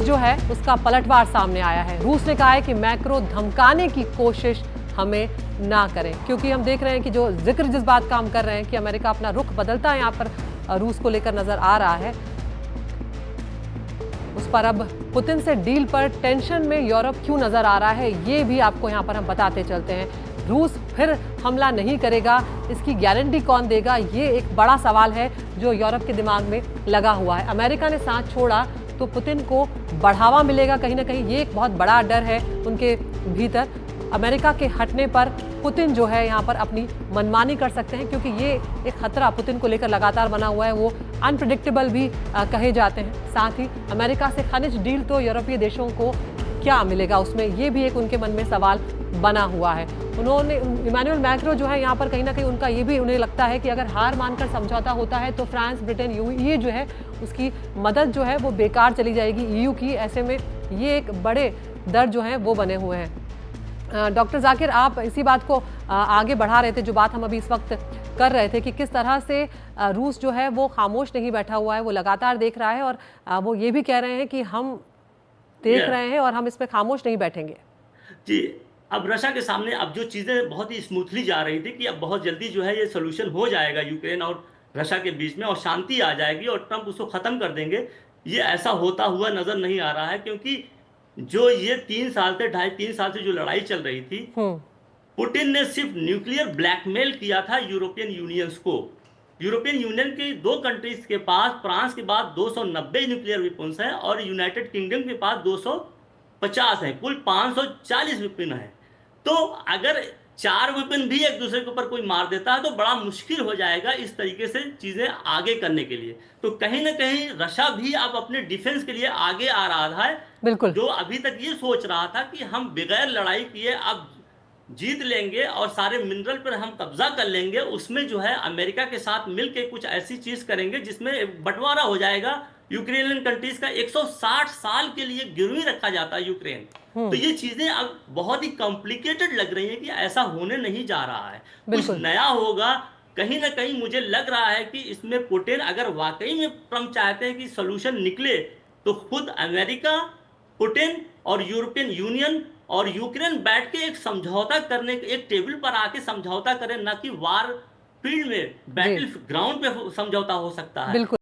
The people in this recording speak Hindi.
जो है उसका पलटवार सामने आया है। रूस ने कहा है कि मैक्रो धमकाने की कोशिश हमें ना करें, क्योंकि हम देख रहे हैं कि जो जिक्र जिस बात का हम कर रहे हैं कि अमेरिका अपना रुख बदलता है यहाँ पर रूस को लेकर नजर आ रहा है, उस पर अब पुतिन से डील पर टेंशन में यूरोप क्यों नजर आ रहा है, ये भी आपको यहाँ पर हम बताते चलते हैं। रूस फिर हमला नहीं करेगा, इसकी गारंटी कौन देगा, ये एक बड़ा सवाल है जो यूरोप के दिमाग में लगा हुआ है। अमेरिका ने साथ छोड़ा तो पुतिन को बढ़ावा मिलेगा कहीं ना कहीं, ये एक बहुत बड़ा डर है उनके भीतर। अमेरिका के हटने पर पुतिन जो है यहाँ पर अपनी मनमानी कर सकते हैं, क्योंकि ये एक खतरा पुतिन को लेकर लगातार बना हुआ है। वो अनप्रिडिक्टेबल भी कहे जाते हैं। साथ ही अमेरिका से खनिज डील तो यूरोपीय देशों को क्या मिलेगा उसमें, ये भी एक उनके मन में सवाल बना हुआ है। उन्होंने इमैनुअल मैक्रो जो है यहाँ पर कहीं ना कहीं उनका ये भी उन्हें लगता है कि अगर हार मानकर समझौता होता है तो फ्रांस, ब्रिटेन, ये जो है उसकी मदद जो है वो बेकार चली जाएगी ईयू की। ऐसे में ये एक बड़े डर जो हैं वो बने हुए हैं। डॉक्टर जाकिर, आप इसी बात को आगे बढ़ा रहे थे, जो बात हम अभी इस वक्त कर रहे थे कि किस तरह से रूस जो है वो खामोश नहीं बैठा हुआ है, वो लगातार देख रहा है और वो ये भी कह रहे हैं कि हम देख रहे हैं और हम इस पे खामोश नहीं बैठेंगे। जी, अब रशिया के सामने अब जो चीज़ें बहुत ही स्मूथली जा रही थी कि अब बहुत जल्दी जो है ये सोल्यूशन हो जाएगा यूक्रेन और रशिया के बीच में और शांति आ जाएगी और ट्रंप उसको ख़त्म कर देंगे, ये ऐसा होता हुआ नज़र नहीं आ रहा है। क्योंकि जो ये 3 साल से 2.5-3 साल से जो लड़ाई चल रही थी, पुतिन ने सिर्फ न्यूक्लियर ब्लैकमेल किया था यूरोपियन यूनियंस को। यूरोपियन यूनियन के 2 कंट्रीज के पास फ्रांस के बाद 290 न्यूक्लियर वेपन्स हैं और यूनाइटेड किंगडम के पास 250 हैं, कुल 540 वेपन हैं। तो अगर 4 वेपन भी एक दूसरे के ऊपर कोई मार देता है तो बड़ा मुश्किल हो जाएगा इस तरीके से चीजें आगे करने के लिए। तो कहीं ना कहीं रशिया भी अब अपने डिफेंस के लिए आगे आ रहा है। बिल्कुल, जो अभी तक ये सोच रहा था कि हम बगैर लड़ाई किए अब जीत लेंगे और सारे मिनरल पर हम कब्जा कर लेंगे, उसमें जो है अमेरिका के साथ मिलकर कुछ ऐसी चीज करेंगे जिसमें बंटवारा हो जाएगा। यूक्रेनियन कंट्रीज का 160 साल के लिए गिरवी रखा जाता है यूक्रेन। तो ये चीजें अब बहुत ही कॉम्प्लिकेटेड लग रही हैं कि ऐसा होने नहीं जा रहा है, कुछ नया होगा। कहीं ना कहीं मुझे लग रहा है कि इसमें पुतिन अगर वाकई में ट्रंप चाहते हैं कि सोल्यूशन निकले तो खुद अमेरिका, पुतिन और यूरोपियन यूनियन और यूक्रेन बैठ के एक समझौता करने, एक टेबल पर आके समझौता करें, ना कि वार फील्ड में बैटल ग्राउंड पे समझौता हो सकता है।